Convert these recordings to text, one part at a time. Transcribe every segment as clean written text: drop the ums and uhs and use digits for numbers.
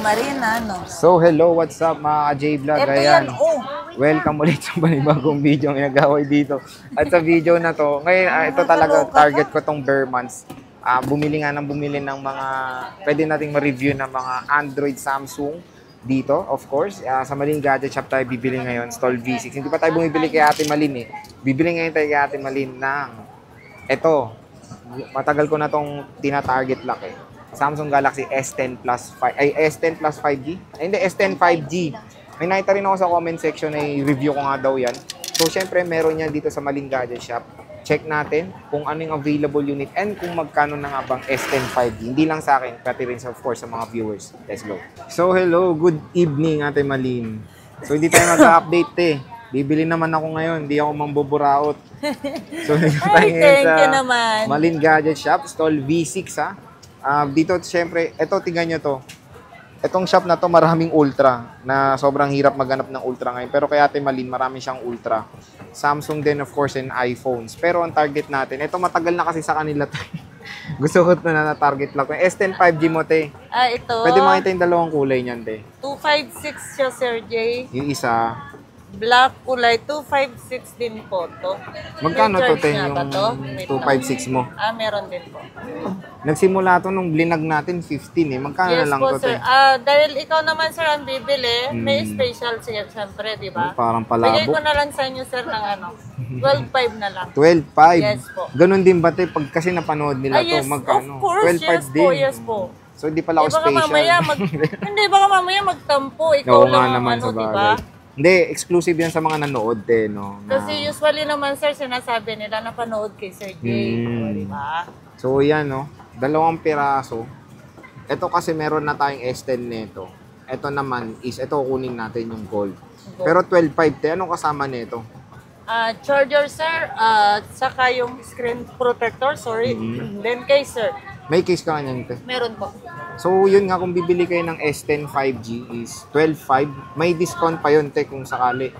Marina, no? So, hello, what's up mga ka-J-Vlog? Ito Ayan, yan, oh. welcome ulit sa panibagong video ng nagaway dito. At sa video na to, ngayon, ito talaga, target ko tong bare months. Bumili ng mga, pwede nating ma-review ng mga Android, Samsung dito, of course. Sa Malin Gadget Shop tayo bibili ngayon, stall V6. Hindi pa tayo bumibili kay Ate Malin eh. Bibili ngayon tayo kay Ate Malin ng, ito, matagal ko na tong tina-target lock eh. Samsung Galaxy S10 Plus 5, ay S10 Plus 5G? Ay, hindi, S10 5G. May nakita rin ako sa comment section na review ko nga daw yan. So, syempre, meron yan dito sa Malin Gadget Shop. Check natin kung ano yung available unit and kung magkano na nga bang S10 5G. Hindi lang sa akin, pati rin of course sa mga viewers. Let's go. So, hello, good evening, Ate Malin. So, hindi tayo mag-update eh. Bibili naman ako ngayon, hindi ako mambuburaot. So, Ay, thank you naman. Malin Gadget Shop, stall V6 ha. Dito, syempre, ito, tingnan nyo to. Itong shop na to, maraming ultra na sobrang hirap maghanap ng ultra ngayon. Pero kay Ate Malin, marami siyang ultra. Samsung din, of course, and iPhones. Pero ang target natin, ito matagal na kasi sa kanila to. Gusto ko na target lang. S10 5G mo, te. Ito. Pwede makita yung dalawang kulay niyan, te. 256 siya, Sir Jay. Yung isa, Black kulay, 256 din po to. magkano to, te, May yung charge nga ba to? 256 mo? Meron din po. Nagsimula to nung blinag natin, 15 eh. Magkano Yes na lang po, to, sir. te? Dahil ikaw naman, sir, ang bibili, may special siya, siyempre, di ba? Parang Bigay palabo. ko na lang sa inyo, sir, ng 12.5 na lang. 12.5. Yes po. Ganun din ba, te? Pag kasi napanood nila Yes, to, magkano? of course, 12.5 yes din. po, yes po. So, di pala ako Baka special. mamaya hindi, baka mamaya magtampo. Ikaw Oo lang nga ang naman ano, sa di bagay. ba? Hindi, exclusive yan sa mga nanood, te, no? Kasi usually naman, sir, sinasabi nila na panood kay Sir Jay. Di ba? So, yan, no? 2 piraso. Ito kasi meron na tayong S10 nito. Ito naman is, ito kunin natin yung gold. Pero 12.5, te, anong kasama nito? Charger, sir, saka yung screen protector, sorry. Then case, sir. May case ka nga te. Meron po. So, yun nga, kung bibili kayo ng S10 5G is 12.5. May discount pa yun, te, kung sakali.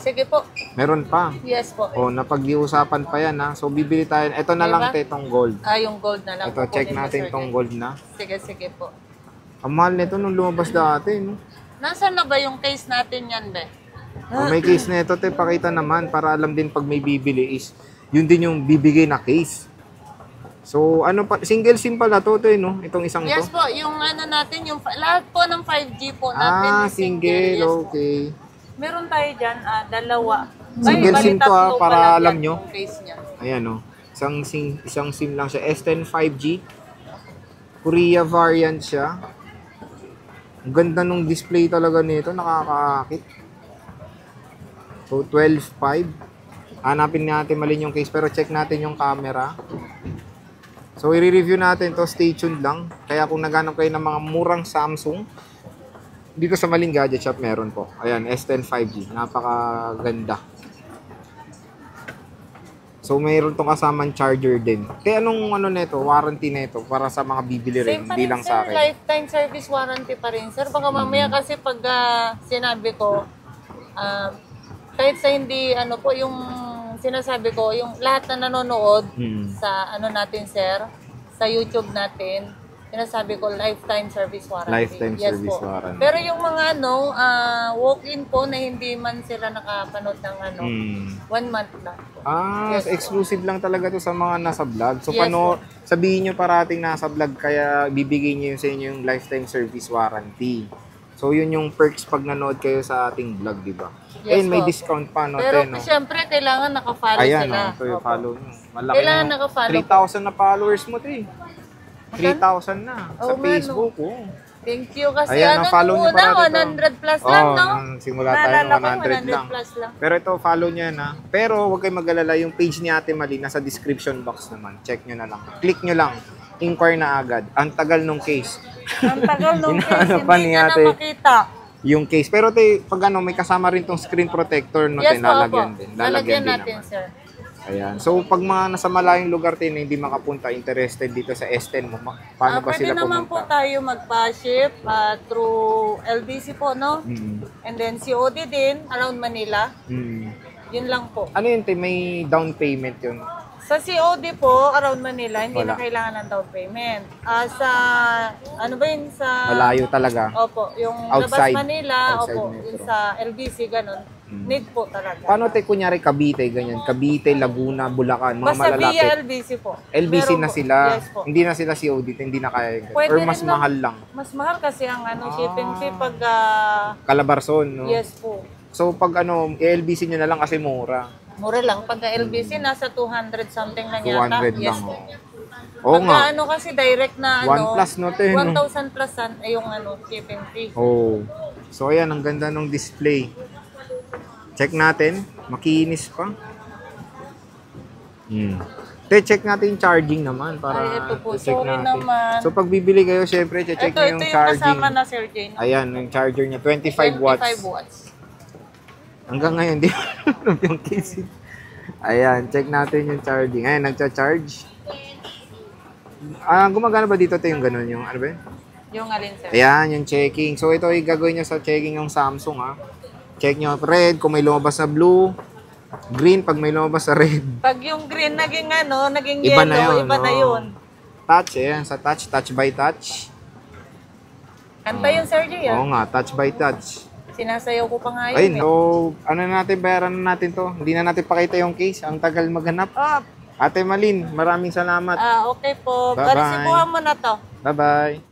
Sige po. Meron pa. Yes po. O, napag-iusapan pa yan, ha. So, bibili tayo. Ito na lang, te, itong gold. Yung gold na lang. Ito, check Kukunin mo, natin Sir itong Jay. gold na. Sige po. Ang mahal nito nung lumabas dati, no? Nasaan na ba yung case natin yan, be? May case na ito, te, pakita naman para alam din pag may bibili is, yun din yung bibigay na case. So, ano pa, single SIM pala to, te, no? Itong isang to. Yes po, yung ano natin, yung lahat po ng 5G po natin. is Single, yes po. okay. Meron tayo dyan, dalawa. Single bali, SIM to, tatlo para pala alam yan, nyo. yung case niya. Ayan, no? Isang SIM lang siya. S10 5G. Korea variant siya. Ang ganda nung display talaga nito, nakakaakit. So, 12.5. Hanapin natin Malin yung case, pero check natin yung camera. So, i-review natin to. Stay tuned lang. Kaya kung naghanap kayo ng mga murang Samsung, dito sa Malin Gadget Shop meron po. Ayan, S10 5G. Napakaganda. So, mayroon tong kasamang charger din. Kaya anong ano nito, warranty nito para sa mga bibili rin, Same pa hindi rin, lang sir. sa akin. Lifetime service warranty pa rin, sir. Baka mamaya kasi pag sinabi ko, kahit sa hindi, ano po, yung sinasabi ko, yung lahat na nanonood sa ano natin, sir, sa YouTube natin, sinasabi ko, lifetime service warranty. Lifetime service warranty. Pero yung mga ano, walk-in po na hindi man sila nakapanood ng ano, 1 month lang po. Yes, Exclusive lang talaga to sa mga nasa vlog. So, Yes, sabihin nyo parating nasa vlog, kaya bibigay nyo sa inyo yung lifetime service warranty. So, yun yung perks pag nanood kayo sa ating vlog, di ba? Yes, And may po. discount pa, no? Pero no? siyempre, kailangan nakafollow Ayan, sila. no? Ito yung Opo. follow nyo. Malaki Kailangan na. nakafollow 3,000 na followers mo, te. 3,000 na sa Oo, Facebook, oh. Thank you. Kasi Ayan, follow nung nyo una, parati to. 100 plus lang, no? nung simula tayo Naalala ng ko, 100 lang. plus lang. Pero ito, follow nyo yan, ha. Pero huwag kayong mag-alala, yung page ni Ate Malin, nasa description box naman. Check nyo na lang. Click nyo lang. Inquire na agad. Ang tagal nung case. Ang tagal nung case, Inaano pa hindi ni niya ate. na makita. Yung case. Pero te, pag ano, may kasama rin tong screen protector, no, Yes te, po, lalagyan opo. din. Lalagyan din natin, naman. sir. Ayan. So, pag mga nasa malayong lugar din, hindi makapunta, interested dito sa S10 mo, paano ba Pwede sila naman po pumunta? tayo magpa-ship through LBC po, no? And then COD din, around Manila. Yun lang po. Ano yun, te? May down payment yun. Sa COD po, around Manila, hindi Wala. na kailangan ng down payment. Sa, ano ba yun, sa... Malayo talaga. Opo, yung Outside. labas Manila, Outside opo, metro. yung sa LBC, ganun. Need po talaga. Paano tayo kunyari Cavite, ganyan? Cavite, Laguna, Bulacan, mga Basta malalapit. via LBC po. LBC Meron na po. sila. Yes po. Hindi na sila COD, hindi na kaya. Pwede Or mas rin na- mahal lang. Mas mahal kasi ang shipping fee pag... Calabarzon, no? yes po. So pag LBC nyo na lang kasi mura. Mura lang. Pagka LBC, nasa 200 something lang yata. 200 Yes lang. po. Oo nga. Pagka kasi direct na One plus, no, te, no? 1,000 plus ay yung shipping fee. Oh. So ayan, ang ganda ng display. Check natin. Makinis pa. Check natin yung charging naman para Ay, ito po. check Sorry naman. So pag bibili kayo, syempre check Ito nyo yung yung charging. kasama na Sir Jane. Ayan, yung charger niya, 25 watts. 25 watts. Hanggang ngayon, di alam yung case. Ayan, check natin yung charging. Ayan, nagcha-charge. Gumagana ba dito yung ganun? Yung ano ba yun? Yung alin, sir? Ayan, yung checking. So ito ay gagawin nyo sa checking yung Samsung, ha. Check nyo red kung may lumabas na blue. Green pag may lumabas sa red. Pag yung green naging naging Iba yellow, na yun, iba na no? yun. Touch, ayan, sa touch by touch. Kanta yun, Sir Jane. Oo nga, touch by touch. Sinasayaw ko pa nga yun. Ayun, so, ano na natin, bayaran na natin to. Hindi na natin pakita yung case. Ang tagal maghanap. Oh, Ate Malin, maraming salamat. okay po. Bye-bye. Balisikuhan mo na to. Bye-bye.